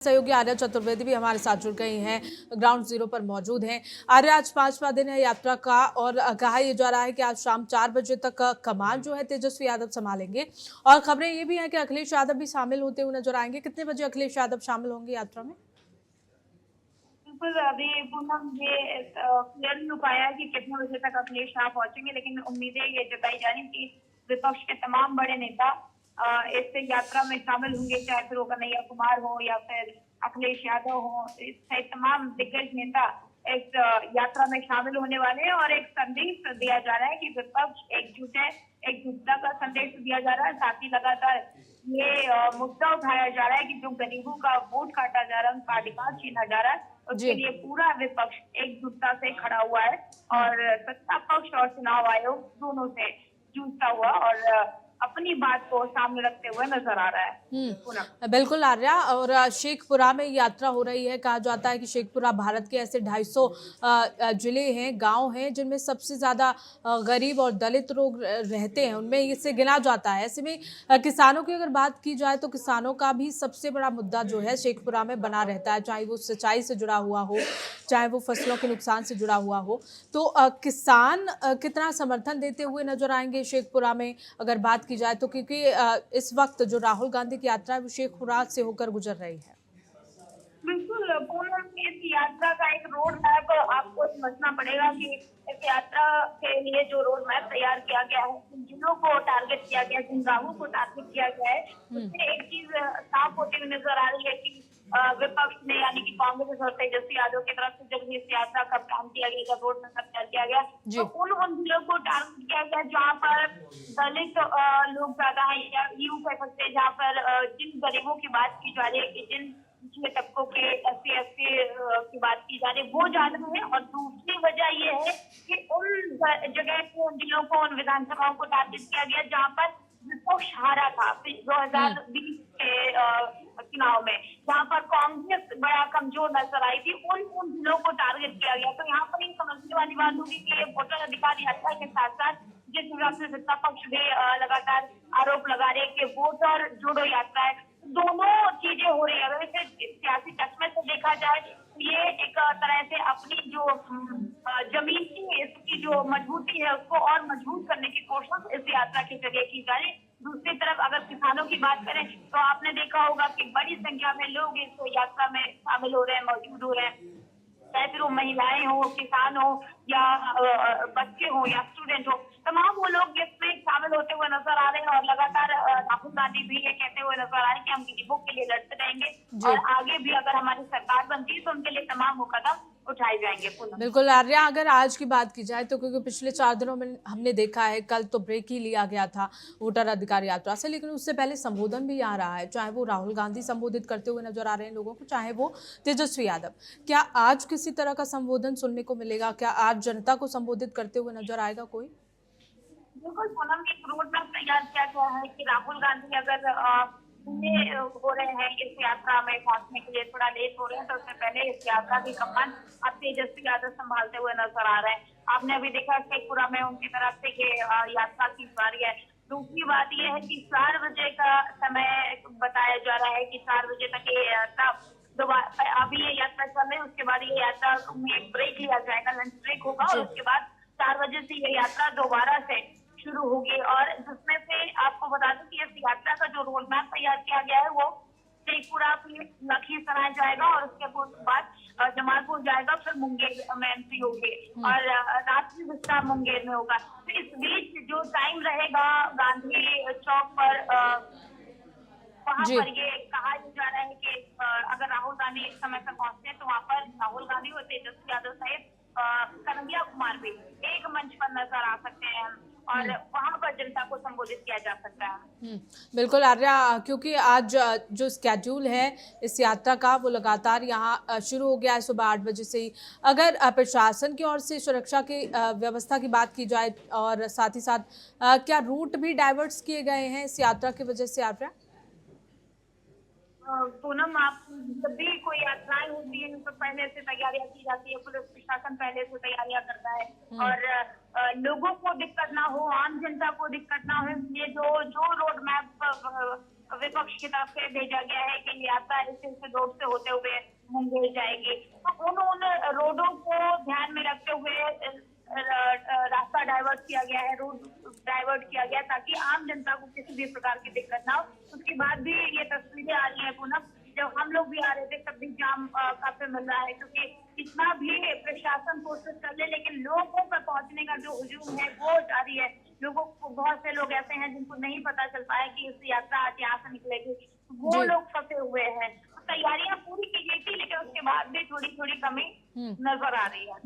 सहयोगी आर्या चतुर्वेदी भी हमारे साथ जुड़ गई हैं, ग्राउंड जीरो पर मौजूद हैं। आर्या, आज 5वां दिन है यात्रा का और कहा यह जा रहा है कि आज शाम 4 बजे तक कमान जो है तेजस्वी यादव संभालेंगे और खबरें ये भी हैं कि अखिलेश यादव भी शामिल होते हुए नजर आएंगे। कितने बजे अखिलेश यादव शामिल होंगे यात्रा में? बिल्कुल, अभी पूनम ये क्लियर नहीं हो पाया कि कितने बजे तक अखिलेश यहाँ पहुंचेंगे, लेकिन उम्मीदें ये जताई जा रही कि विपक्ष के तमाम बड़े नेता इस यात्रा में शामिल होंगे, चाहे फिर वो कन्हैया कुमार हो या फिर अखिलेश यादव हो। सहित तमाम दिग्गज नेता इस यात्रा में शामिल होने वाले हैं और एक संदेश दिया जा रहा है कि विपक्ष एकजुट है, एकजुटता का संदेश दिया जा रहा है। साथ ही लगातार ये मुद्दा उठाया जा रहा है कि जो गरीबों का वोट काटा जा रहा है, उनका अधिकार छीना जा रहा है, उसके लिए पूरा विपक्ष एकजुटता से खड़ा हुआ है और सत्ता पक्ष और चुनाव आयोग दोनों से जूझता हुआ और अपनी बात को सामने रखते हुए नजर आ रहा है। बिल्कुल आर्या, और शेखपुरा में यात्रा हो रही है। कहा जाता है कि शेखपुरा भारत के ऐसे 250 जिले हैं, गांव हैं जिनमें सबसे ज्यादा गरीब और दलित लोग रहते हैं, उनमें इससे गिना जाता है। ऐसे में किसानों की अगर बात की जाए तो किसानों का भी सबसे बड़ा मुद्दा जो है शेखपुरा में बना रहता है, चाहे वो सिंचाई से जुड़ा हुआ हो, चाहे वो फसलों के नुकसान से जुड़ा हुआ हो। तो किसान कितना समर्थन देते हुए नजर आएंगे शेखपुरा में अगर बात की जाए तो, क्योंकि इस वक्त जो राहुल गांधी की यात्रा है वो शेखपुरा से होकर गुजर रही है। बिल्कुल पूनम, इस यात्रा का एक रोड मैप आपको समझना पड़ेगा कि इस यात्रा के लिए जो रोड मैप तैयार किया गया है, जिन जिलों को टारगेट किया गया है, जिन गांवों को टारगेट किया गया है, उसमें एक चीज साफ होती हुई नजर आ रही है कि विपक्ष ने यानी कि कांग्रेस और तेजस्वी यादव की तरफ से जब इस यात्रा का प्लान किया गया, रोड मैप तैयार किया गया, तो उन जिलों को टारगेट किया गया जहाँ पर दलित लोग ज्यादा है या यूं कह सकते हैं, जहाँ पर जिन गरीबों की बात की जा रही है कि जिन पिछले तबकों के SC की बात की जा रही है वो ज्यादा है। और दूसरी वजह ये है कि उन जगह को, उन जिलों को, उन विधानसभाओं को टारगेट किया गया जहाँ पर विपक्ष हारा था 2020 के चुनाव में, जहाँ पर कांग्रेस बड़ा कमजोर नजर आई थी। उन जिलों को टारगेट किया गया। तो यहाँ पर एक समझने वाली बात होगी कि ये वोटर अधिकार यात्रा के साथ साथ जिस हिसाब से सत्ता पक्ष भी लगातार आरोप लगा रहे कि वोटर जोड़ो यात्रा है, दोनों चीजें हो रही है। अगर इसे सियासी चश्मे से देखा जाए तो ये एक तरह से अपनी जो जमीन की इसकी जो मजबूती है उसको और मजबूत करने की कोशिश इस यात्रा के जरिए की जा रही है। दूसरी तरफ अगर किसानों की बात करें तो आपने देखा होगा कि बड़ी संख्या में लोग इस यात्रा में शामिल हो रहे हैं, मौजूद हो रहे हैं, चाहे फिर वो महिलाएं हो, किसान हो या बच्चे हो या स्टूडेंट हो, तमाम वो लोग इसमें शामिल होते हुए नजर आ रहे हैं। और लगातार राहुल गांधी भी ये कहते हुए नजर आ रहे हैं कि हम गरीबों के लिए लड़ते रहेंगे और आगे भी अगर हमारी सरकार बनती है तो उनके लिए तमाम वो कदम उठाए जाएंगे। बिल्कुल आर्या, अगर आज की बात की जाए तो क्योंकि पिछले 4 दिनों में हमने देखा है, कल तो ब्रेक ही लिया गया था वोटर अधिकार यात्रा से, लेकिन उससे पहले संबोधन भी आ रहा है, चाहे वो राहुल गांधी संबोधित करते हुए नजर आ रहे हैं लोगों को, चाहे वो तेजस्वी यादव। क्या आज किसी तरह का संबोधन सुनने को मिलेगा? क्या आज जनता को संबोधित करते हुए नजर आएगा कोई? बिल्कुल पूनम, एक रोड मैप तैयार किया गया है कि राहुल गांधी अगर हो रहे हैं इस यात्रा में पहुंचने के लिए थोड़ा लेट हो रहे हैं तो उससे पहले इस यात्रा की कमान अब तेजस्वी यादव संभालते हुए नजर आ रहे हैं। आपने अभी देखा शेखपुरा में उनकी तरफ से ये यात्रा की बारी है। दूसरी बात यह है कि 4 बजे का समय बताया जा रहा है कि 4 बजे तक ये यात्रा दोबारा, अभी ये यात्रा चल रही है, उसके बाद ये यात्रा में एक ब्रेक लिया जाएगा, लंच ब्रेक होगा और उसके बाद 4 बजे से ये यात्रा दोबारा से शुरू होगी। और जिसमें से आपको बता दूं कि इस यात्रा का जो रोड मैप तैयार किया गया है वो शेखपुरा लखीसराय जाएगा और उसके बाद जमालपुर जाएगा, फिर मुंगेर में एंट्री होगी और रात्रि विस्तार मुंगेर में होगा। तो इस बीच जो टाइम रहेगा गांधी चौक पर वहाँ पर ये कहा जा रहा है कि अगर राहुल गांधी एक समय पर पहुंचते हैं तो वहाँ पर राहुल गांधी और तेजस्वी यादव सहित कन्हैया कुमार भी एक मंच पर नजर आ सकते हैं और वहां पर जनता को संबोधित किया जा सकता है। बिल्कुल आर्या, क्योंकि आज जो स्केड्यूल है इस यात्रा का वो लगातार यहाँ शुरू हो गया है सुबह 8 बजे से ही। अगर प्रशासन की ओर से सुरक्षा की व्यवस्था की बात की जाए और साथ ही साथ क्या रूट भी डाइवर्ट्स किए गए हैं इस यात्रा की वजह से आर्या? पूनम, आप जब भी कोई यात्राएं होती है तो पहले से तैयारियां की जाती है, पुलिस प्रशासन पहले से तैयारियां करता है और लोगों को दिक्कत ना हो, आम जनता को दिक्कत ना हो, ये जो रोड मैप विपक्ष की तरफ से भेजा गया है कि यात्रा इस रोड से होते हुए मुंगेर जाएगी। तो उन रोडों को ध्यान में रखते हुए रास्ता डाइवर्ट किया गया है, रूट डाइवर्ट किया गया ताकि आम जनता को किसी भी प्रकार की दिक्कत ना हो। उसके बाद भी ये तस्वीरें आ रही है पूनम, जब हम लोग भी आ रहे थे तब भी जाम काफी मिल रहा है, क्योंकि कितना भी प्रशासन कोशिश कर ले लेकिन लोगों पर पहुंचने का जो हुजूम है वो जारी है। लोगों को, बहुत से लोग ऐसे हैं जिनको नहीं पता चल पाया कि इस यात्रा आज यहाँ से निकलेगी, वो जी। लोग फंसे हुए हैं। तो तैयारियां पूरी की गई थी लेकिन उसके बाद भी थोड़ी थोड़ी कमी नजर आ रही है।